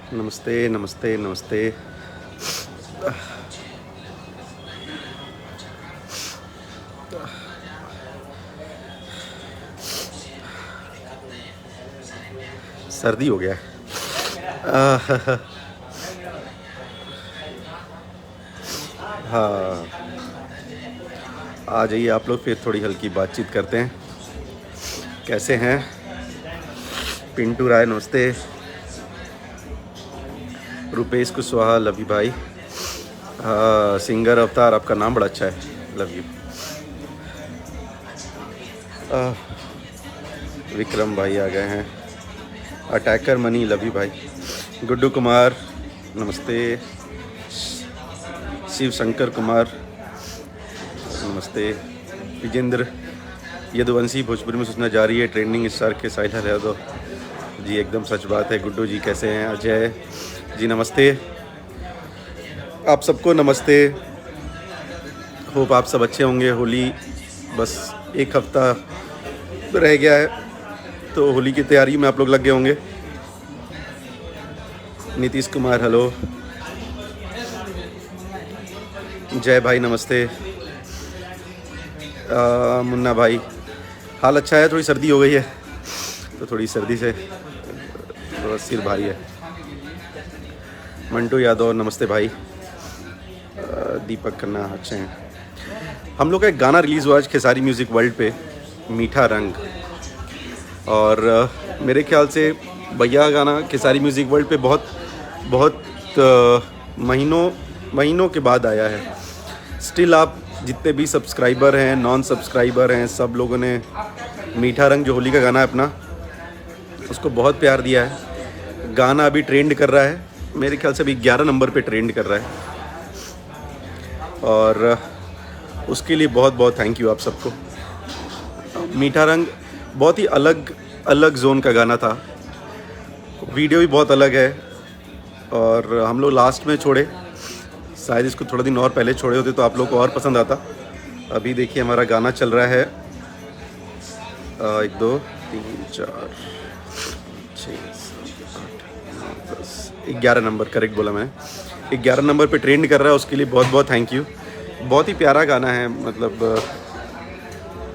नमस्ते नमस्ते नमस्ते। सर्दी हो गया है। हाँ, आ जाइए आप लोग, फिर थोड़ी हल्की बातचीत करते हैं। कैसे हैं? पिंटू राय नमस्ते। रुपेश कुशवाहा लव यू भाई। सिंगर अवतार, आपका नाम बड़ा अच्छा है, लव यू। विक्रम भाई आ गए हैं। अटैकर मनी लव यू भाई। गुड्डू कुमार नमस्ते। शिव शंकर कुमार नमस्ते। विजेंद्र यदुवंशी, भोजपुरी में सूचना जारी है, ट्रेंडिंग स्टार के साइड है दो जी, एकदम सच बात है। गुड्डू जी कैसे हैं? अजय जी नमस्ते। आप सबको नमस्ते। होप आप सब अच्छे होंगे। होली बस एक हफ्ता रह गया है, तो होली की तैयारी में आप लोग लग गए होंगे। नीतीश कुमार हेलो। जय भाई नमस्ते। मुन्ना भाई हाल अच्छा है, थोड़ी सर्दी हो गई है तो थोड़ी सर्दी से थोड़ा सिर भारी है। मंटू यादव नमस्ते भाई। दीपक खन्ना अच्छे हैं। हम लोग का एक गाना रिलीज़ हुआ आज खेसारी म्यूज़िक वर्ल्ड पे, मीठा रंग, और मेरे ख्याल से भैया गाना खेसारी म्यूज़िक वर्ल्ड पे बहुत बहुत महीनों के बाद आया है। स्टिल आप जितने भी सब्सक्राइबर हैं, नॉन सब्सक्राइबर हैं, सब लोगों ने मीठा रंग जो होली का गाना है अपना, उसको बहुत प्यार दिया है। गाना अभी ट्रेंड कर रहा है, मेरे ख्याल से अभी 11 नंबर पे ट्रेंड कर रहा है, और उसके लिए बहुत बहुत थैंक यू आप सबको। मीठा रंग बहुत ही अलग जोन का गाना था, वीडियो भी बहुत अलग है, और हम लोग लास्ट में छोड़े, शायद इसको थोड़ा दिन और पहले छोड़े होते तो आप लोग को और पसंद आता। अभी देखिए हमारा गाना चल रहा है 1 2 3 4 6 7 8 9 10 11 नंबर, करेक्ट बोला मैंने, 11 नंबर पे ट्रेंड कर रहा है। उसके लिए बहुत बहुत थैंक यू। बहुत ही प्यारा गाना है, मतलब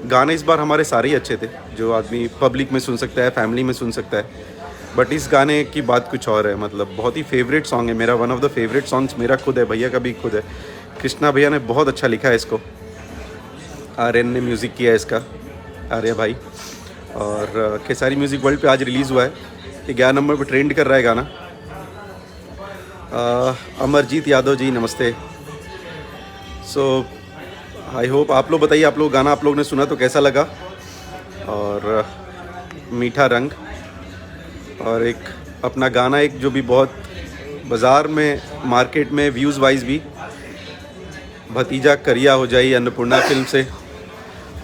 गाने इस बार हमारे सारे ही अच्छे थे, जो आदमी पब्लिक में सुन सकता है, फैमिली में सुन सकता है, बट इस गाने की बात कुछ और है। मतलब बहुत ही फेवरेट सॉन्ग है मेरा, one of the favourite songs मेरा खुद है, भैया का भी खुद है। कृष्णा भैया ने बहुत अच्छा लिखा है इसको, आर्यन ने म्यूज़िक किया है इसका, आर्य भाई, और खेसारी म्यूज़िक वर्ल्ड पे आज रिलीज़ हुआ है, 11 नंबर पे ट्रेंड कर रहा है गाना। अमरजीत यादव जी नमस्ते। सो आई होप आप लोग बताइए, आप लोग गाना आप लोग ने सुना तो कैसा लगा। और मीठा रंग, और एक अपना गाना एक जो भी बहुत बाज़ार में मार्केट में व्यूज़ वाइज भी, भतीजा करिया हो जाई अन्नपूर्णा फिल्म से,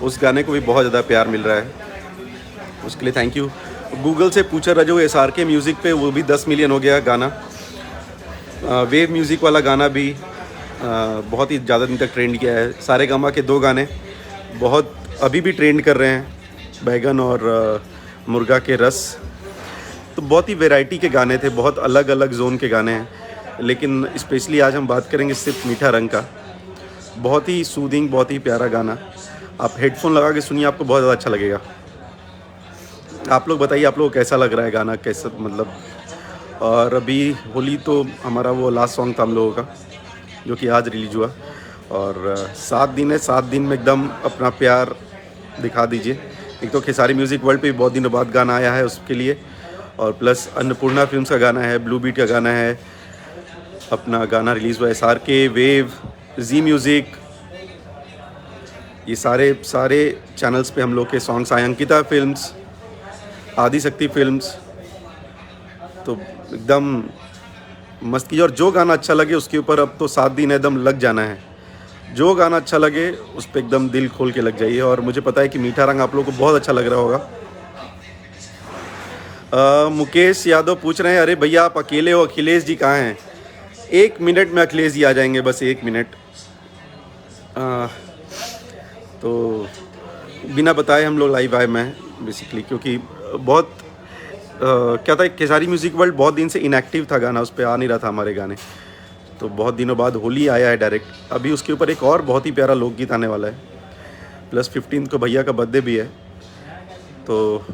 उस गाने को भी बहुत ज़्यादा प्यार मिल रहा है, उसके लिए थैंक यू। गूगल से पूछा रजो SRK म्यूज़िक पे, वो भी 10 मिलियन हो गया गाना। वेव म्यूज़िक वाला गाना भी बहुत ही ज़्यादा दिन तक ट्रेंड किया है। सारे गामा के 2 गाने बहुत अभी भी ट्रेंड कर रहे हैं, बैगन और मुर्गा के रस। तो बहुत ही वैरायटी के गाने थे, बहुत अलग अलग जोन के गाने हैं, लेकिन स्पेशली आज हम बात करेंगे सिर्फ मीठा रंग का। बहुत ही सूदिंग, बहुत ही प्यारा गाना, आप हेडफोन लगा के सुनिए, आपको बहुत ज़्यादा अच्छा लगेगा। आप लोग बताइए आप लोग को कैसा लग रहा है गाना, कैसा मतलब। और अभी होली तो हमारा वो लास्ट सॉन्ग था हम लोगों का, जो कि आज रिलीज हुआ, और 7 दिन है, 7 दिन में एकदम अपना प्यार दिखा दीजिए। एक तो खेसारी म्यूज़िक वर्ल्ड पे बहुत दिनों बाद गाना आया है उसके लिए, और प्लस अन्नपूर्णा फिल्म्स का गाना है, ब्लू बीट का गाना है, अपना गाना रिलीज़ हुआ है SRK, वेव, जी म्यूज़िक, ये सारे चैनल्स पे हम लोग के सॉन्ग्स आए। अंकिता फिल्म्स, आदिशक्ति फिल्म्स, तो एकदम मस्त की। और जो गाना अच्छा लगे उसके ऊपर अब तो 7 दिन एकदम लग जाना है, जो गाना अच्छा लगे उस पर एकदम दिल खोल के लग जाइए। और मुझे पता है कि मीठा रंग आप लोगों को बहुत अच्छा लग रहा होगा। मुकेश यादव पूछ रहे हैं, अरे भैया आप अकेले हो, अखिलेश जी कहाँ हैं? 1 मिनट में अखिलेश जी आ जाएंगे, बस 1 मिनट। तो बिना बताए हम लोग लाइव आए मैं बेसिकली, क्योंकि बहुत क्या था, केसारी म्यूज़िक वर्ल्ड बहुत दिन से इनएक्टिव था, गाना उस पर आ नहीं रहा था हमारे गाने। तो बहुत दिनों बाद होली आया है डायरेक्ट। अभी उसके ऊपर एक और बहुत ही प्यारा लोकगीत आने वाला है, प्लस 15 को भैया का बर्थडे भी है। तो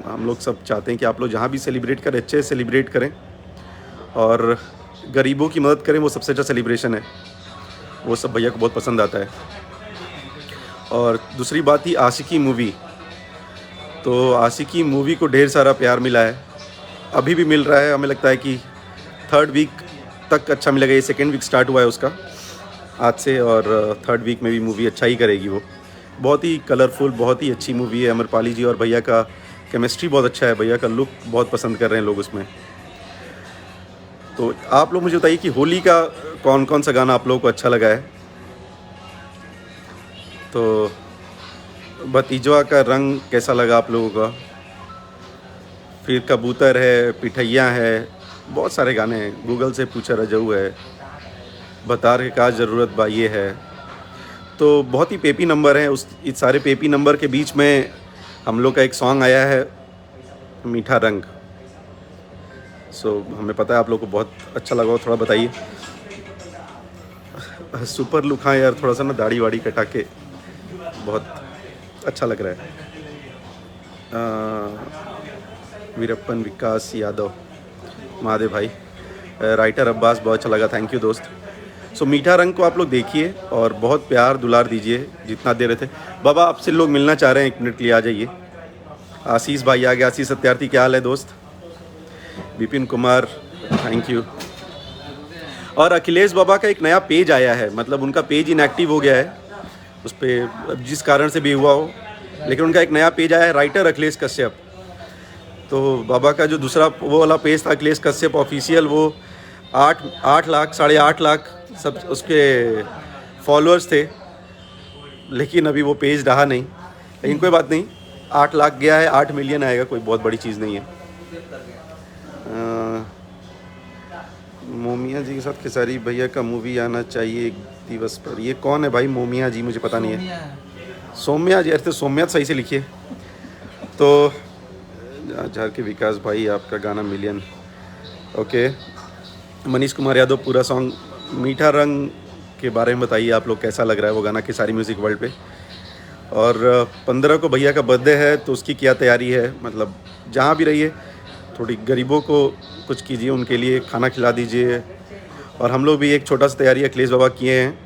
हम लोग सब चाहते हैं कि आप लोग जहाँ भी सेलिब्रेट करें अच्छे से सेलिब्रेट करें और गरीबों की मदद करें, वो सबसे अच्छा सेलिब्रेशन है। वो सब भैया को बहुत पसंद आता है। और दूसरी बात ही आशिकी मूवी, तो आशिकी मूवी को ढेर सारा प्यार मिला है, अभी भी मिल रहा है। हमें लगता है कि 3rd वीक तक अच्छा मिलेगा। ये 2nd वीक स्टार्ट हुआ है उसका आज से, और 3rd वीक में भी मूवी अच्छा ही करेगी। वो बहुत ही कलरफुल, बहुत ही अच्छी मूवी है। अमरपाली जी और भैया का केमिस्ट्री बहुत अच्छा है, भैया का लुक बहुत पसंद कर रहे हैं लोग उसमें। तो आप लोग मुझे बताइए कि होली का कौन कौन सा गाना आप लोगों को अच्छा लगा है। तो भतीजवा का रंग कैसा लगा आप लोगों का, फिर कबूतर है, पिठैया है, बहुत सारे गाने हैं। गूगल से पूछा रजऊ है, बतार के का ज़रूरत बा ये है। तो बहुत ही पेपी नंबर हैं। उस इस सारे पेपी नंबर के बीच में हम लोग का एक सॉन्ग आया है, मीठा रंग। हमें पता है आप लोग को बहुत अच्छा लगा हो। थोड़ा बताइए। सुपर लुक, हाँ यार, थोड़ा सा ना दाढ़ी वाड़ी कटा के बहुत अच्छा लग रहा है। वीरप्पन विकास यादव, महादेव भाई, राइटर अब्बास, बहुत अच्छा लगा, थैंक यू दोस्त। मीठा रंग को आप लोग देखिए और बहुत प्यार दुलार दीजिए जितना दे रहे थे। बाबा आपसे लोग मिलना चाह रहे हैं, 1 मिनट के लिए आ जाइए। आशीष भाई आ गया। आशीष सत्यार्थी, क्या हाल है दोस्त। Vipin Kumar, thank you. और अखिलेश बाबा का एक नया पेज आया है, मतलब उनका पेज इनएक्टिव हो गया है, उस पर जिस कारण से भी हुआ हो, लेकिन उनका एक नया पेज आया है, राइटर अखिलेश कश्यप। तो बाबा का जो दूसरा वो वाला पेज था, अखिलेश कश्यप ऑफिशियल, वो 8 लाख 8.5 लाख सब उसके फॉलोअर्स थे, लेकिन अभी वो पेज रहा नहीं। लेकिन कोई बात नहीं, 8 लाख गया है, 8 मिलियन आएगा, कोई बहुत बड़ी चीज़ नहीं है। मोमिया जी के साथ खेसारी भैया का मूवी आना चाहिए एक दिवस पर। ये कौन है भाई मोमिया जी, मुझे पता नहीं है। सौम्या जी, अरे सौम्या सही से लिखिए। तो झार के विकास भाई, आपका गाना मिलियन, ओके। मनीष कुमार यादव, पूरा सॉन्ग मीठा रंग के बारे में बताइए, आप लोग कैसा लग रहा है वो गाना केसारी म्यूज़िक वर्ल्ड पे। और 15 को भैया का बर्थडे है, तो उसकी क्या तैयारी है, मतलब जहाँ भी रहिए थोड़ी गरीबों को कुछ कीजिए, उनके लिए खाना खिला दीजिए। और हम लोग भी एक छोटा सा तैयारी अखिलेश बाबा किए हैं,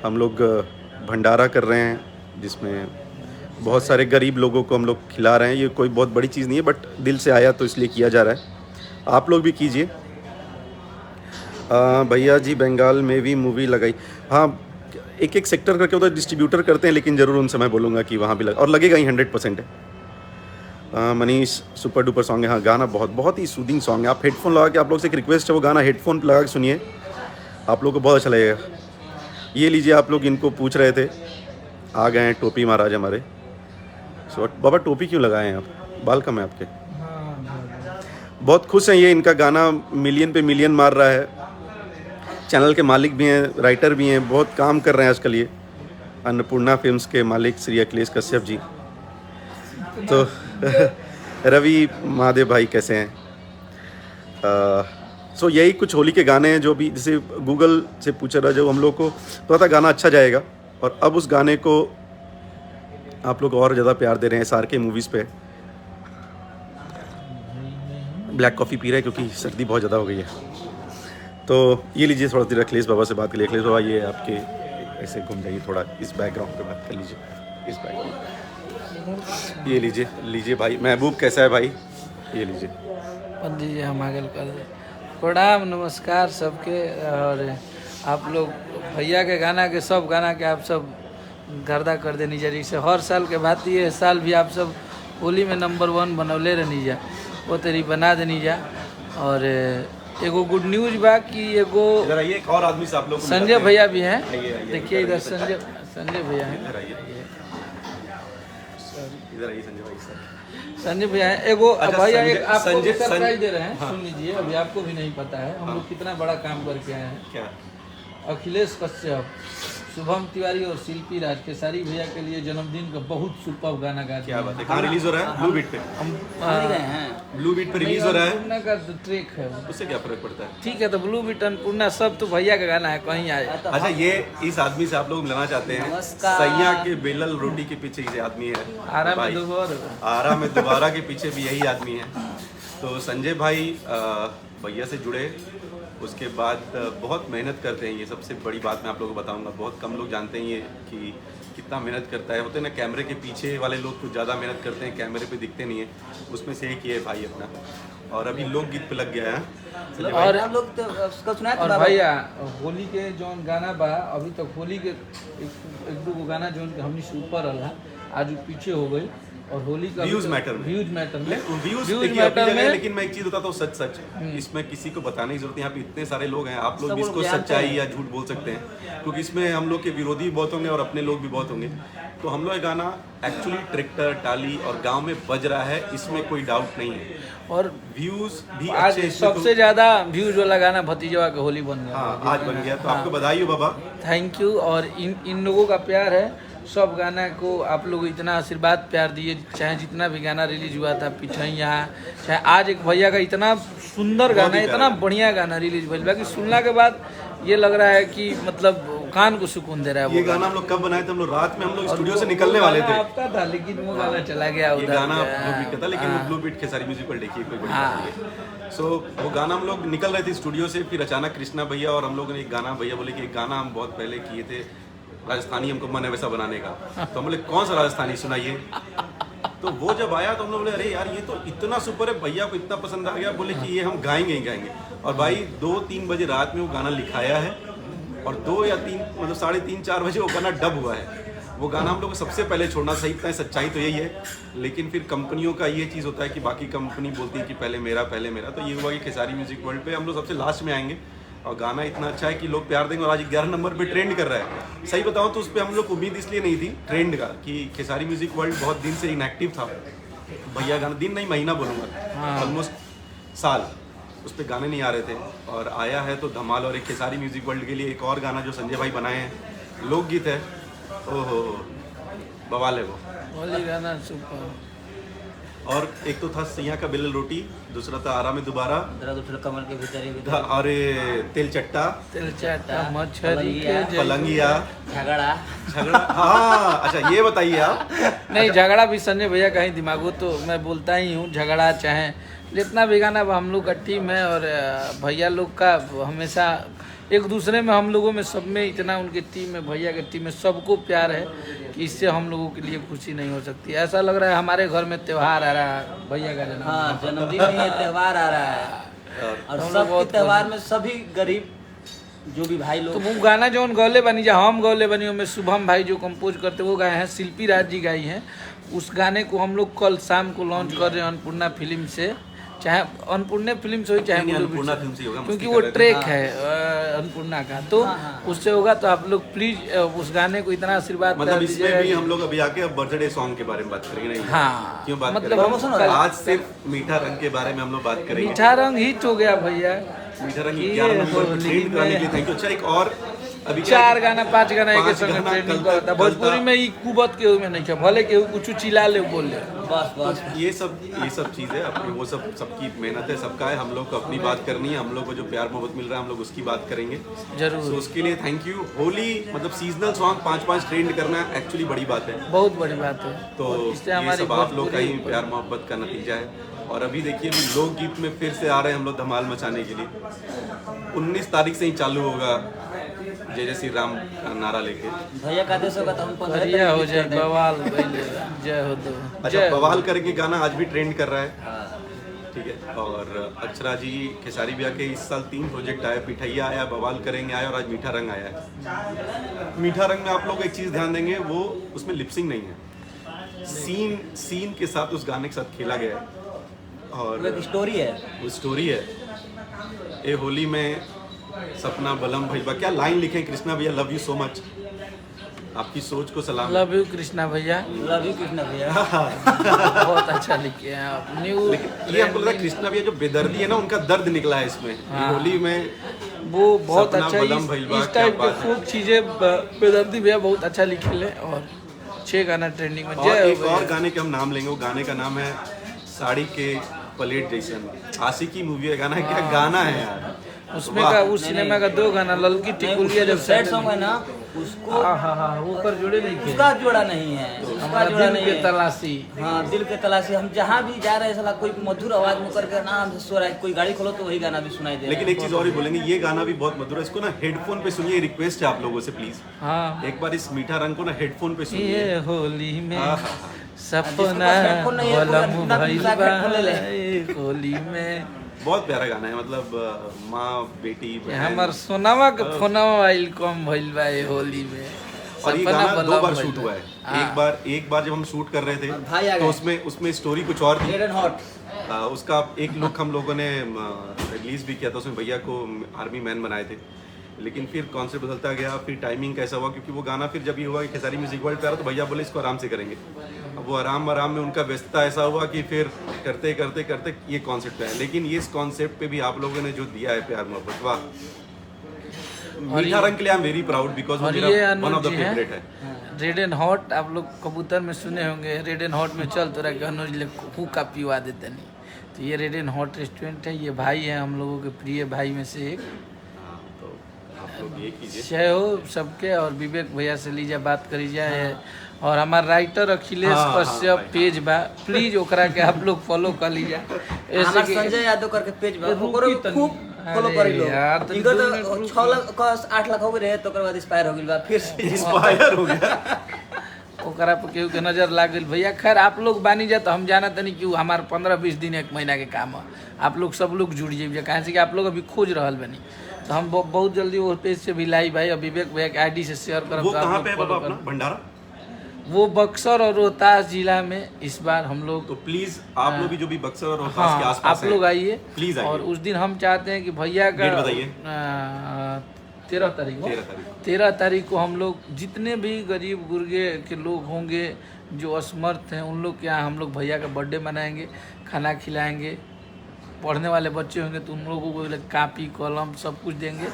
हम लोग भंडारा कर रहे हैं जिसमें बहुत सारे गरीब लोगों को हम लोग खिला रहे हैं। ये कोई बहुत बड़ी चीज़ नहीं है, बट दिल से आया तो इसलिए किया जा रहा है। आप लोग भी कीजिए। भैया जी बंगाल में भी मूवी लगाई, हाँ, एक एक सेक्टर करके उधर डिस्ट्रीब्यूटर करते हैं, लेकिन ज़रूर उनसे मैं बोलूँगा कि वहाँ भी लगा, और लगेगा ही, 100% है। मनीष, सुपर डुपर सॉन्ग है, हाँ गाना बहुत ही सूदिंग सॉन्ग है। आप हेडफोन लगा के, आप लोग से एक रिक्वेस्ट है, वो गाना हेडफोन लगा के सुनिए, आप लोग को बहुत अच्छा लगेगा। ये लीजिए, आप लोग इनको पूछ रहे थे, आ गए हैं टोपी महाराज हमारे। बाबा टोपी क्यों लगाए हैं आप, बाल कम है आपके। बहुत खुश हैं ये, इनका गाना मिलियन पे मिलियन मार रहा है। चैनल के मालिक भी हैं, राइटर भी हैं, बहुत काम कर रहे हैं आजकल ये। अन्नपूर्णा फिल्म्स के मालिक श्री अखिलेश कश्यप जी। तो रवि, महादेव भाई कैसे हैं। यही कुछ होली के गाने हैं जो भी, जैसे गूगल से पूछा रहा, जो हम लोग को तो था गाना अच्छा जाएगा। और अब उस गाने को आप लोग और ज़्यादा प्यार दे रहे हैं SRK मूवीज़ पे। ब्लैक कॉफ़ी पी रहे हैं क्योंकि सर्दी बहुत ज़्यादा हो गई है। तो ये लीजिए, थोड़ा देर अखिलेश बाबा से बात कर लीजिए। अखिलेश बाबा, ये आपके ऐसे घूम जाइए, थोड़ा इस बैकग्राउंड पे बात कर लीजिए, इस बैकग्राउंड। ये लीजिए भाई। महबूब कैसा है भाई, ये लीजिए। पंडित जी हम आगे कर प्रणाम, नमस्कार सबके। और आप लोग भैया के गाना के, सब गाना के आप सब गर्दा कर देनी जा, जैसे हर साल के बात ये साल भी आप सब होली में नंबर 1 बनौले रहनी जा, वो तेरी बना देनी जा। और एगो गुड न्यूज बा कि एगो एक और आदमी से आप लोग संजय भैया भी हैं, देखिए इधर संजय भैया हैं, इधर आइए संजय भाई सर। संजय भैया हैं। एगो भैया एक आपको संजय सरप्राइज दे रहे हैं, सुन लीजिए। अभी आपको भी नहीं पता है हम लोग कितना बड़ा काम करके आए हैं। क्या? अखिलेश कश्यप शुभम तिवारी और शिल्पी राज केसारी भैया के लिए जन्मदिन का बहुत सुपर गाना गा क्या बात है, कहाँ रिलीज हो रहा है? ब्लू बीट पे। ब्लू बीट पे रिलीज हो रहा है, अन्नपूर्णा का ट्रैक है वो। उससे क्या फर्क पड़ता है? ठीक है, तो ब्लू बीट अन्नपूर्णा सब तो भैया का गाना है, कहीं आए। अच्छा, ये इस आदमी से आप लोग मिलना चाहते हैं? सैया के बेलल रोटी के पीछे ये आदमी है। आराम भाई, में दोबारा आरा में दोबारा के पीछे भी यही आदमी है। तो संजय भाई भैया से जुड़े, उसके बाद बहुत मेहनत करते हैं। ये सबसे बड़ी बात मैं आप लोगों को बताऊंगा, बहुत कम लोग जानते हैं ये कि कितना मेहनत करता है। होते हैं ना कैमरे के पीछे वाले लोग कुछ ज़्यादा मेहनत करते हैं, कैमरे पे दिखते नहीं है, उसमें से एक ये है भाई अपना। और अभी लोकगीत पे लग गया है संजय भाई। और हम लोग तो उसका सुनाए और भैया होली के जौन गाना बा, अभी तक होली के एक दो गो गाना जौन हमनी से ऊपर रहा, आज वो पीछे हो गई। और होली का व्यूज मैटर में, व्यूज मैटर में व्यूज व्यूज देखिए अपनी मैटर जगह है, में। लेकिन मैं एक चीज बताता हूँ सच इसमें किसी को बताने की जरूरत नहीं। यहाँ पे इतने सारे लोग हैं, आप लोग भी इसको सच्चाई या झूठ बोल सकते हैं, क्योंकि इसमें हम लोग के विरोधी भी बहुत होंगे और अपने लोग भी बहुत होंगे। तो हम लोग ये गाना एक्चुअली ट्रैक्टर टाली और गांव में बज रहा है, इसमें कोई डाउट नहीं है। और व्यूज भी आज अच्छे इसमें सबसे ज्यादा व्यूज वाला गाना भतीजवा के होली बन गया। हाँ, आज बन गया, तो आपको बधाई हो बाबा। Thank you. और इन लोगों का प्यार है, सब गाना को आप लोग इतना आशीर्वाद प्यार दिए, चाहे जितना भी गाना रिलीज हुआ था पिछैया, चाहे आज एक भैया का इतना सुंदर गाना, इतना बढ़िया गाना रिलीज हुआ कि सुनने के बाद ये लग रहा है कि मतलब कान को सुकून दे रहा है। ये गाना हम लोग कब बनाए थे? हम लोग रात में, हम लोग स्टूडियो से निकलने वाले थे। आपका था, लेकिन वो गाना चला गया ये उधर। गाना ब्लू बीट का था, लेकिन वो ब्लू बीट के सारी म्यूजिक पर देखिए कोई बड़ी बात नहीं है। सो वो गाना हम लोग निकल रहे थे स्टूडियो से, फिर अचानक कृष्णा भैया और हम लोगों ने एक गाना, भैया बोले कि एक गाना हम बहुत पहले किए थे राजस्थानी, हमको मन है वैसा बनाने का। तो हम बोले कौन सा राजस्थानी सुनाइए। तो वो जब आया तो हम लोग बोले अरे यार ये तो इतना सुपर है, भैया को इतना पसंद आ गया, बोले कि ये हम गाएंगे ही गाएंगे। और भाई 2-3 बजे रात में वो गाना लिखाया है और 2 या 3 मतलब 3:30-4 बजे वो गाना डब हुआ है। वो गाना हम लोग को सबसे पहले छोड़ना सही था, सच्चाई तो यही है। लेकिन फिर कंपनियों का ये चीज़ होता है कि बाकी कंपनी बोलती है कि पहले मेरा। तो ये हुआ कि खेसारी म्यूजिक वर्ल्ड पे हम लोग सबसे लास्ट में आएंगे और गाना इतना अच्छा है कि लोग प्यार देंगे। और आज 11 नंबर पे ट्रेंड कर रहा है। सही बताऊं तो उस पर हम लोग को उम्मीद इसलिए नहीं थी ट्रेंड का कि खेसारी म्यूजिक वर्ल्ड बहुत दिन से इनएक्टिव था। भैया गाना, दिन नहीं महीना बोलूँगा, ऑलमोस्ट साल उस पर गाने नहीं आ रहे थे। और आया है तो धमाल। और एक खेसारी म्यूजिक वर्ल्ड के लिए एक और गाना जो संजय भाई बनाए हैं, लोकगीत है, ओहो बवाल है वो। होली गाना सुपर। और एक तो था सैया का बेलल रोटी, दूसरा था आरा में दोबारा, दर्द उठल कमर के भीतर और तेल चट्टा, तिल चाटा मछली के जैसे। पलंगिया, झगड़ा। हाँ अच्छा ये बताइए आप। नहीं, झगड़ा भी संजय भैया का ही दिमाग, वो तो मैं बोलता ही हूँ। झगड़ा चाहे जितना भी गाना, हम लोग का टीम है और भैया लोग का हमेशा एक दूसरे में, हम लोगों में सब में इतना, उनके टीम में, भैया के टीम में सबको प्यार है कि इससे हम लोगों के लिए खुशी नहीं हो सकती। ऐसा लग रहा है हमारे घर में त्योहार आ रहा है, भैया का जन्मदिन। हाँ, जन्मदिन में त्योहार आ रहा है और हम लोग सब बहुत त्योहार में सभी गरीब जो भी भाई तो लोग। वो गाना जो गौले बनी, जा हम गौले बनी, में शुभम भाई जो कंपोज करते वो गाए हैं, शिल्पी राज जी गाई हैं। उस गाने को हम लोग कल शाम को लॉन्च कर रहे हैं अन्नपूर्णा फिल्म से, चाहे अन्नपूर्णा फिल्म से हो चाहे अन्नपूर्णा फिल्म से होगा, क्योंकि वो ट्रैक है अन्नपूर्णा का, तो उससे होगा। तो आप लोग प्लीज उस गाने को इतना आशीर्वाद मतलब इसमें भी हम लोग अभी आके अब बर्थडे सॉन्ग के बारे में बात करेंगे। नहीं हाँ, क्यों बात मतलब करेंगे? आज सिर्फ मीठा रंग के बारे में हम लोग बात करेंगे। मीठा रंग हिट हो गया भैया। मीठा रंग ये 11 नंबर पर होली ट्रेंड कराने के लिए में थैंक यू। अच्छा एक और अभी क्या 4 गाना 5 गाना एक 5 संग गाना ट्रेंडिंग कल करता। तक- भोजपुरी में ई कुबत के में नहीं है, भले केहू कुछ चिल्ला ले बोल ले। बस ये सब चीज़ है अपनी, वो सब सबकी मेहनत है, सबका है। हम लोग को अपनी बात करनी है, हम लोग को जो प्यार मोहब्बत मिल रहा है हम लोग उसकी बात करेंगे जरूर। तो उसके लिए थैंक यू। होली मतलब सीजनल सॉन्ग 5-5 ट्रेंड करना एक्चुअली बड़ी बात है, बहुत बड़ी बात है। तो इससे ये हमारी सब आप लोग का ही भोजपुरी- प्यार मोहब्बत का नतीजा है। और अभी देखिए अभी लोकगीत में फिर से आ रहे हैं हम लोग धमाल मचाने के लिए। 19 तारीख से ही चालू होगा जय जय श्री राम का नारा लेके। भैया का आदेश होगा तो हम 15 बढ़िया हो तारीख जाए, कर देंगे। बवाल भइले, जय हो दो। अच्छा बवाल करके गाना आज भी ट्रेंड कर रहा है, ठीक है। और अक्षरा जी खेसारी भैया के इस साल 3 प्रोजेक्ट आए, पिठैया आया, बवाल करेंगे आया और आज मीठा रंग आया है। मीठा रंग में आप लोग एक चीज़ ध्यान देंगे, वो उसमें लिपसिंग नहीं है, सीन के साथ उस गाने के साथ खेला गया है और वो एक स्टोरी है। वो स्टोरी है। ए होली में सपना बलम भैया क्या लाइन लिखे कृष्णा भैया, लव यू सो मच, आपकी सोच को सलाम। लव यू कृष्णा भैया, लव यू कृष्णा भैया। बहुत अच्छा लिखे हैं आप। न्यू लेकिन ये हमको लगा कृष्णा भैया जो बेदर्दी है ना, उनका दर्द निकला है इसमें। हाँ। होली में वो बहुत सपना अच्छा बलम भइल बा, इस टाइप क्या के बात है। खूब चीजें बेदर्दी भैया बहुत अच्छा लिखे और 6 गाना ट्रेंडिंग में। और जय हो एक और भैया। गाने के हम नाम लेंगे, वो गाने का नाम है साड़ी के पलेट जैसन। आशिकी मूवी है गाना, क्या गाना है यार उसमें वाह। का उस सिनेमा का 2 गाना ललकी टिकुलिया जब सैड सॉन्ग है ना उसको हाँ वो पर जुड़े नहीं थे। उसका जोड़ा नहीं है, उसका हमारा जोड़ा दिल नहीं के है। तलाशी। हाँ दिल के तलाशी, हम जहाँ भी जा रहे हैं साला कोई मधुर आवाज में करके ना हमसे सो रहा है, कोई गाड़ी खोलो तो वही गाना भी सुनाई दे रहा लेकिन एक चीज और भी बोलेंगे, ये गाना भी बहुत मधुर है, इसको ना हेडफोन पे सुनिए, रिक्वेस्ट है आप लोगों से प्लीज हाँ एक बार इस मीठा रंग को ना हेडफोन पे सुनिए। ये होली में हाँ, हाँ, हाँ। सपना हेडफोन नहीं है, बलम बिना भइल बिना बा हेडफोन ले ले। ए होली में। बहुत प्यारा गाना है, मतलब माँ बेटी बहन। हमर सोनावा के फोनावा आइल कम भइल बा ए होली में। और ये सपना गाना 2 बलम बार भइल शूट बा। हुआ है। हाँ। एक बार जब हम शूट कर रहे थे भाई आ तो गए। उसमें स्टोरी कुछ और थी। Red and hot. उसका एक लुक हम लोगों ने रिलीज भी किया था, उसमें भैया को आर्मी मैन बनाए थे, लेकिन फिर कॉन्सेप्ट बदलता गया, फिर टाइमिंग कैसा हुआ, क्योंकि वो गाना फिर जब ये हुआ कि खेसारी म्यूजिक वर्ल्ड पे आ रहा तो भैया बोले इसको आराम से करेंगे। अब वो आराम में उनका व्यस्तता ऐसा हुआ कि फिर करते करते ये कॉन्सेप्ट पे है। लेकिन ये इस कॉन्सेप्ट पे भी आप लोगों ने जो दिया है प्यार मोहब्बत, वाह। मीठा रंग के लिए I am very proud because वो और मेरा ये one of the Anuj ji favourite है है। Red and hot. आप लोग कबूतर में सुने होंगे, रेड एंड हॉट में चल तोरा के अनुज ले हुक्का पिवा देते नहीं। तो ये रेड एंड हॉट रेस्टोरेंट है, ये भाई है हम लोगों के प्रिय भाई में से एक। तो आप लोग ये कीजिए। जय हो सबके। और विवेक भैया से लीजिए बात करी जाए। और हमारा राइटर अखिलेश हाँ, कश्यप भाई, पेज बा, प्लीज ओकरा के आप लोग फॉलो कर लीजिए। हमारा संजय यादव करके पेज बा, ओकरो रुकी तनी। खूब फॉलो अरे करी लो। यार, तो इनकर 2 मिनट तो रुक 6 लाख 8 लाख हो गए रहे तो ओकर बाद एक्सपायर हो गइल बा, फिर से इंस्पायर हो गया। ओकरा पर केहू के नजर लाग गइल भैया। खैर आप लोग बानी जा तो हम जाना तनी कि हमार 15-20 दिन 1 महीना के काम है। आप लोग सब लोग जुड़ जाइए, कहाँ से कि आप लोग अभी खोज रहल बनी। तो हम बहुत जल्दी वो पेज से भी लाई भाई, और विवेक भैया के आईडी से शेयर करब। वो तो आप कहाँ लोग पे है follow बाबा अपना करब। भंडारा? वो बक्सर और रोहतास जिला में इस बार हम लोग। तो प्लीज आप लोग भी जो भी बक्सर और रोहतास के हाँ आसपास आप लोग हैं, आइए। प्लीज आइए। और उस दिन हम चाहते हैं कि भैया का डेट बताइए। 13 तारीख को 13 तारीख को हम लोग जितने भी गरीब गुर्गे के लोग होंगे जो असमर्थ हैं उन लोग के यहाँ हम लोग भैया का बर्थडे मनाएंगे, खाना खिलाएंगे। पढ़ने वाले बच्चे होंगे तो उन लोगों को कापी कलम सब कुछ देंगे।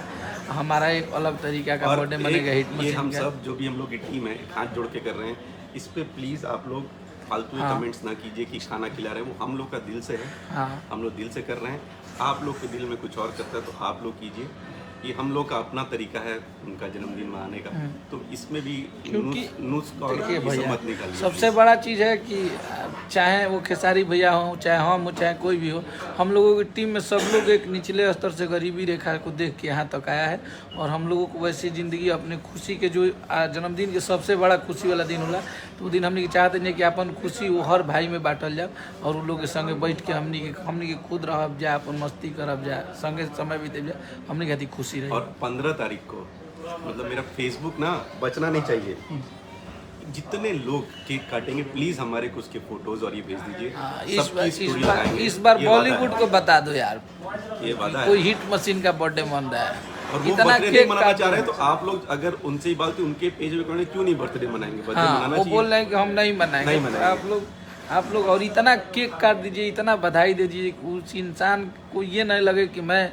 हमारा एक अलग तरीका का और बर्थडे मनेगा हिट ये मशीन हम का। सब जो भी हम लोग की टीम है हाथ जोड़ के कर रहे हैं, इस पे प्लीज आप लोग फालतू हाँ। कमेंट्स ना कीजिए कि खाना खिला रहे हैं, वो हम लोग का दिल से है। हाँ हम लोग दिल से कर रहे हैं। आप लोग के दिल में कुछ और करता है तो आप लोग कीजिए। ये हम लोग का अपना तरीका है उनका जन्मदिन मनाने का, तो इसमें भी क्योंकि नुस्ख और देखिए ये सब भैया मत निकालिए। सबसे बड़ा चीज़ है कि चाहे वो खेसारी भैया हो, चाहे हम हो, चाहे कोई भी हो, हम लोगों की टीम में सब लोग एक निचले स्तर से गरीबी रेखा को देख के यहाँ तक आया है। और हम लोगों को वैसी ज़िंदगी अपने खुशी के जो जन्मदिन के सबसे बड़ा खुशी वाला दिन होला, तो वो दिन हमने चाहते नहीं कि अपन खुशी वो हर भाई में बांटल जाए और उन लोग के संगे बैठ के हमने के खुद रहब जाए, अपन मस्ती करब जाए, संगे समय बीते जाए, हमने कहती खुशी रही। और 15 तारीख को मतलब मेरा फेसबुक ना बचना नहीं चाहिए। जितने लोग केक काटेंगे प्लीज हमारे कुछ के फोटोज और ये भेज दीजिए। हाँ, सबकी स्टोरी लगाएंगे। इस बार ये वादा बॉलीवुड को बता दो यार, है। ये वादा है। कोई हिट मशीन का बर्थडे मन रहा है और वो बर्थडे नहीं मनाना चाह रहे हैं तो आप लोग अगर उनसे ही बात उनके पेज में करें, क्यों नहीं बर्थडे मनाएंगे? बर्थडे हाँ मनाना वो चाहिए। बोल रहे हैं कि हम नहीं मनाएंगे। नहीं मनाएंगे। आप लोग और इतना केक काट दीजिए, इतना बधाई दे दीजिए कि उस इंसान को ये नहीं लगे कि मैं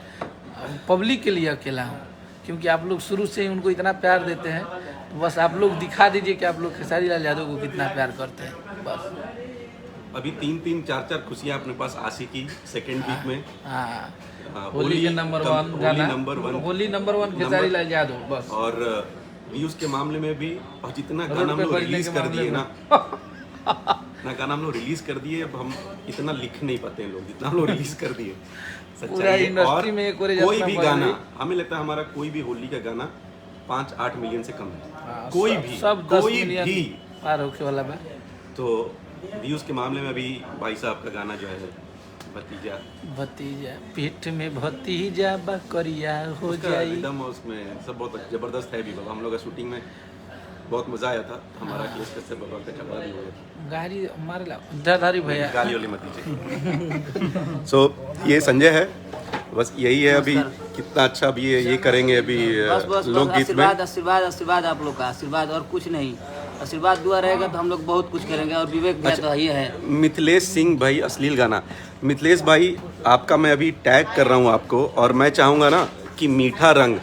पब्लिक के लिए अकेला हूँ, क्योंकि आप लोग शुरू से ही उनको इतना प्यार देते हैं। तो बस आप लोग दिखा दीजिए कि आप लोग खेसारी लाल यादव को कितना प्यार करते हैं बस। अभी 3-3, 4-4 खुशियाँ अपने पास आशिकी सेकंड वीक में। हाँ होली के नंबर 1 गाना, होली नंबर 1 खेसारी लाल यादव बस। और व्यूज के मामले में भी, और जितना रोड गाना हम पे लोग बजने रिलीज के कर मामले दिए में। ना गाना हम लोग रिलीज कर दिए, अब हम इतना लिख नहीं पाते हैं लोग जितना हम लोग रिलीज कर दिए। पूरा सच्चाई है। इंडस्ट्री और में एक और कोई जितना भी बढ़ गाना, गई। हमें लगता है हमारा कोई भी होली का गाना 5-8 मिलियन से कम है। हाँ, कोई सब- भी सब 10 कोई मिलियन भी। पार होके वाला बा। तो व्यूज के मामले में अभी भाई साहब का गाना जो है भतीजा, भतीजा पीठ में भतीजा बकरिया हो उसका जाई। एकदम उसमें सब बहुत जबरदस्त है भी बाबा। हम लोग का शूटिंग में बहुत मजा आया था। हमारा केस कैसे बाबा का झगड़ा भी हो गया। गाड़ी मारे ला धारी भैया। गाली वाली मत दीजिए। सो ये संजय है, बस यही है अभी। कितना अच्छा अभी ये करेंगे अभी बस बस बस लोकगीत में। आशीर्वाद आशीर्वाद आशीर्वाद आप लोग का आशीर्वाद और कुछ नहीं। आशीर्वाद दुआ रहेगा तो हम लोग बहुत कुछ करेंगे। और विवेक भैया तो ये है। मिथिलेश सिंह भाई अश्लील गाना। मिथिलेश भाई आपका मैं अभी टैग कर रहा हूँ आपको, और मैं चाहूँगा ना कि मीठा रंग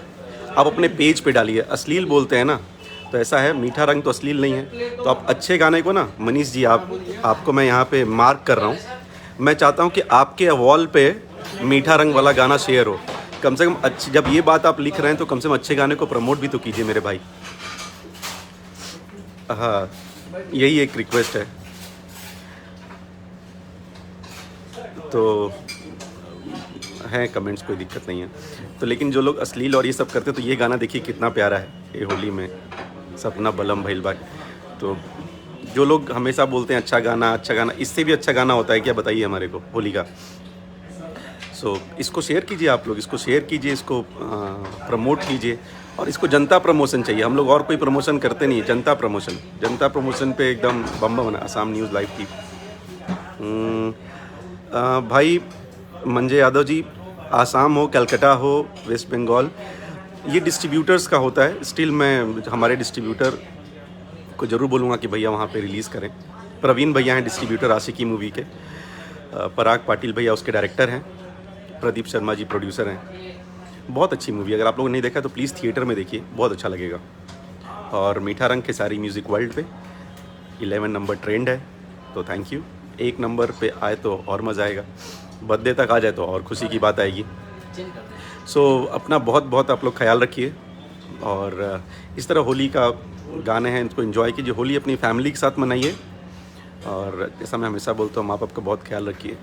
आप अपने पेज पे डालिए। अश्लील बोलते हैं ना, तो ऐसा है, मीठा रंग तो अश्लील नहीं है। तो आप अच्छे गाने को ना, मनीष जी आपको मैं यहाँ पे मार्क कर रहा हूँ। मैं चाहता हूँ कि आपके वॉल पे मीठा रंग वाला गाना शेयर हो। कम से कम अच्छी, जब ये बात आप लिख रहे हैं तो कम से कम अच्छे गाने को प्रमोट भी तो कीजिए मेरे भाई। हाँ, यही एक रिक्वेस्ट है। तो हैं कमेंट्स, कोई दिक्कत नहीं है। तो लेकिन जो लोग अश्लील और ये सब करते हैं, तो ये गाना देखिए कितना प्यारा है, ये होली में सपना बलम भइल बा। तो जो लोग हमेशा बोलते हैं अच्छा गाना, इससे भी अच्छा गाना होता है क्या, बताइए हमारे को, होली का। सो इसको शेयर कीजिए, आप लोग इसको शेयर कीजिए, इसको प्रमोट कीजिए। और इसको जनता प्रमोशन चाहिए, हम लोग और कोई प्रमोशन करते नहीं है, जनता प्रमोशन पे एकदम बम बम। आसाम न्यूज़ लाइव की भाई मंजे यादव जी, आसाम हो, कलकत्ता हो, वेस्ट बंगाल, ये डिस्ट्रीब्यूटर्स का होता है। स्टिल मैं हमारे डिस्ट्रीब्यूटर को ज़रूर बोलूँगा कि भैया वहाँ पे रिलीज़ करें। प्रवीण भैया हैं डिस्ट्रीब्यूटर आशिकी मूवी के, पराग पाटिल भैया उसके डायरेक्टर हैं, प्रदीप शर्मा जी प्रोड्यूसर हैं। बहुत अच्छी मूवी, अगर आप लोगों ने नहीं देखा तो प्लीज़ थिएटर में देखिए, बहुत अच्छा लगेगा। और मीठा रंग खेसारी म्यूज़िक वर्ल्ड पे 11 नंबर ट्रेंड है, तो थैंक यू। 1 नंबर पे आए तो और मज़ा आएगा, बर्थडे तक आ जाए तो और खुशी की बात आएगी। सो अपना बहुत बहुत आप लोग ख्याल रखिए, और इस तरह होली का गाने हैं, इनको एंजॉय कीजिए। होली अपनी फैमिली के साथ मनाइए, और जैसा मैं हमेशा बोलता हूँ, माँ बाप का बहुत ख्याल रखिए।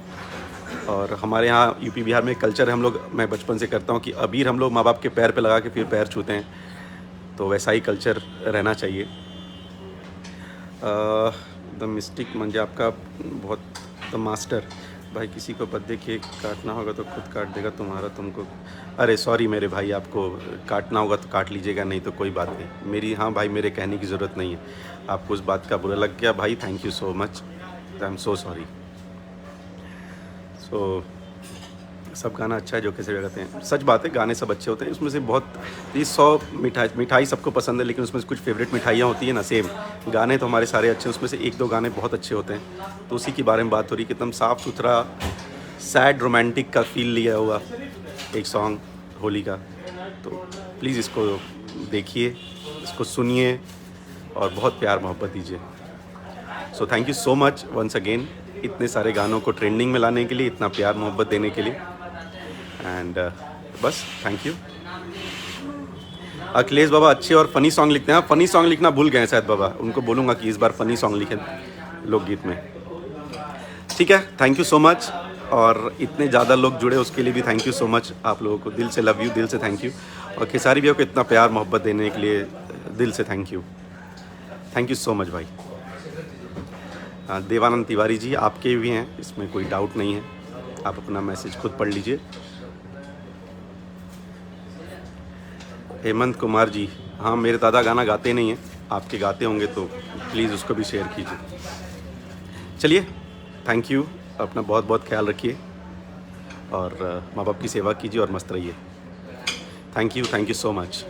और हमारे यहाँ यूपी बिहार में कल्चर है, हम लोग, मैं बचपन से करता हूँ कि अबीर हम लोग माँ बाप के पैर पे लगा के फिर पैर छूते हैं, तो वैसा ही कल्चर रहना चाहिए। द मिस्टिक म्हणजे आपका बहुत, द मास्टर भाई, किसी को बर्थडे केक काटना होगा तो खुद काट देगा तुम्हारा, तुमको। अरे सॉरी मेरे भाई, आपको काटना होगा तो काट लीजिएगा, नहीं तो कोई बात नहीं मेरी। हाँ भाई, मेरे कहने की ज़रूरत नहीं है, आपको उस बात का बुरा लग गया भाई, thank you so much, I am so sorry. So सब गाना अच्छा है जो कैसे भी कहते हैं, सच बात है, गाने सब अच्छे होते हैं। उसमें से बहुत, ये 100 मिठाई सबको पसंद है, लेकिन उसमें से कुछ फेवरेट मिठाइयाँ होती हैं ना, सेम गाने तो हमारे सारे अच्छे हैं, उसमें से 1-2 गाने बहुत अच्छे होते हैं। तो उसी के बारे में बात हो रही कि एकदम साफ़ सुथरा सैड रोमांटिक का फील लिया हुआ एक सॉन्ग होली का। तो प्लीज़ इसको देखिए, इसको सुनिए और बहुत प्यार मोहब्बत दीजिए। So thank you so much once again, इतने सारे गानों को ट्रेंडिंग में लाने के लिए, इतना प्यार मोहब्बत देने के लिए। एंड बस थैंक यू। अखिलेश बाबा अच्छे और फ़नी सॉन्ग लिखते हैं, फ़नी सॉन्ग लिखना भूल गए शायद बाबा, उनको बोलूँगा कि इस बार फ़नी सॉन्ग लिखें लोकगीत में। ठीक है, थैंक यू सो मच। और इतने ज़्यादा लोग जुड़े उसके लिए भी थैंक यू सो मच, आप लोगों को दिल से लव यू, दिल से थैंक यू। और खेसारी भैया को इतना प्यार मोहब्बत देने के लिए दिल से थैंक यू सो मच भाई। देवानंद तिवारी जी आपके भी हैं, इसमें कोई डाउट नहीं है, आप अपना मैसेज खुद पढ़ लीजिए। हेमंत कुमार जी, हाँ मेरे दादा गाना गाते नहीं हैं, आपके गाते होंगे तो प्लीज़ उसको भी शेयर कीजिए। चलिए, थैंक यू, अपना बहुत बहुत ख्याल रखिए, और माँ बाप की सेवा कीजिए और मस्त रहिए। Thank you so much.